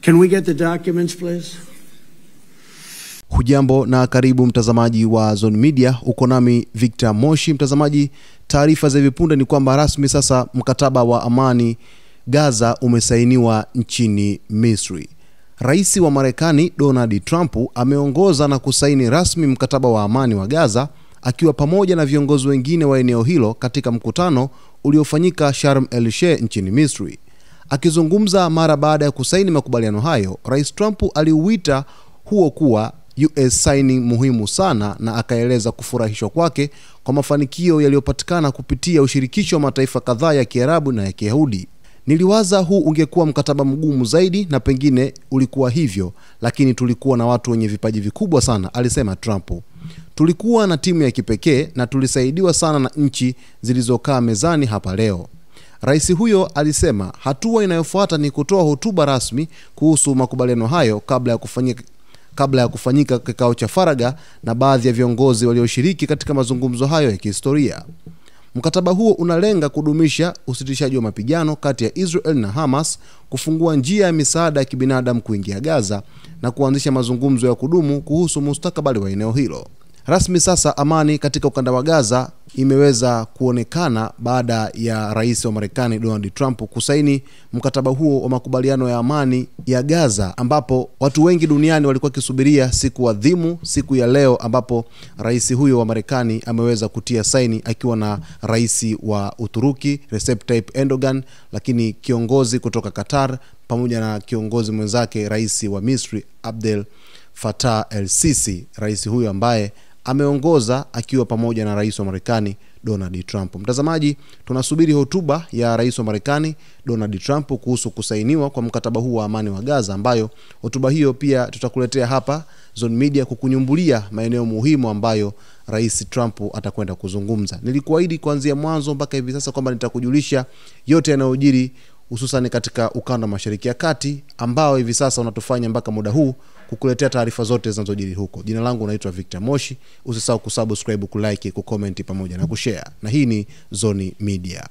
Can we get the documents, please? Hujambo na karibu mtazamaji wa Zone Media, uko nami Victor Moshi. Mtazamaji, taarifa za hivi punde ni kwamba rasmi sasa mkataba wa amani Gaza umesainiwa nchini Misri. Rais wa Marekani Donald Trump ameongoza na kusaini rasmi mkataba wa amani wa Gaza akiwa pamoja na viongozi wengine wa eneo hilo katika mkutano uliofanyika Sharm el Sheikh nchini Misri. Akizungumza mara baada ya kusaini makubaliano hayo, Rais Trump aliuita huo kuwa US signing muhimu sana na akaeleza kufurahishwa kwake kwa mafanikio yaliyopatikana kupitia ushirikisho wa mataifa kadhaa ya Kiarabu na ya Kiyahudi. Niliwaza huu ungekuwa mkataba mgumu zaidi na pengine ulikuwa hivyo, lakini tulikuwa na watu wenye vipaji vikubwa sana, alisema Trump. Tulikuwa na timu ya kipekee na tulisaidiwa sana na nchi zilizokaa mezani hapa leo. Rais huyo alisema hatua inayofuata ni kutoa hotuba rasmi kuhusu makubaliano hayo kabla ya kufanyika kikao cha faragha na baadhi ya viongozi walioshiriki katika mazungumzo hayo ya kihistoria. Mkataba huo unalenga kudumisha usitishaji wa mapigano kati ya Israel na Hamas, kufungua njia ya misaada ya kibinadamu kuingia Gaza na kuanzisha mazungumzo ya kudumu kuhusu mustakabali wa eneo hilo. Rasmi sasa amani katika ukanda wa Gaza imeweza kuonekana baada ya rais wa Marekani Donald Trump kusaini mkataba huo wa makubaliano ya amani ya Gaza, ambapo watu wengi duniani walikuwa kisubiria siku adhimu, siku ya leo ambapo rais huyo wa Marekani ameweza kutia saini akiwa na rais wa Uturuki Recep Tayyip Erdogan, lakini kiongozi kutoka Qatar pamoja na kiongozi mwenzake rais wa Misri Abdel Fattah el-Sisi. Rais huyo ambaye ameongoza akiwa pamoja na rais wa Marekani Donald Trump. Mtazamaji, tunasubiri hotuba ya rais wa Marekani Donald Trump kuhusu kusainiwa kwa mkataba huu wa amani wa Gaza, ambayo hotuba hiyo pia tutakuletea hapa Zone Media kukunyumbulia maeneo muhimu ambayo rais Trump atakwenda kuzungumza. Nilikuahidi kuanzia mwanzo mpaka hivi sasa kwamba nitakujulisha yote yanayojiri hususan katika ukanda wa Mashariki ya Kati, ambao hivi sasa unatufanya mpaka muda huu kukuletea taarifa zote zinazojiri huko. Jina langu naitwa Victor Moshi. Usisahau kusubscribe, kulike, kucomment pamoja na kushare. Na hii ni Zone Media.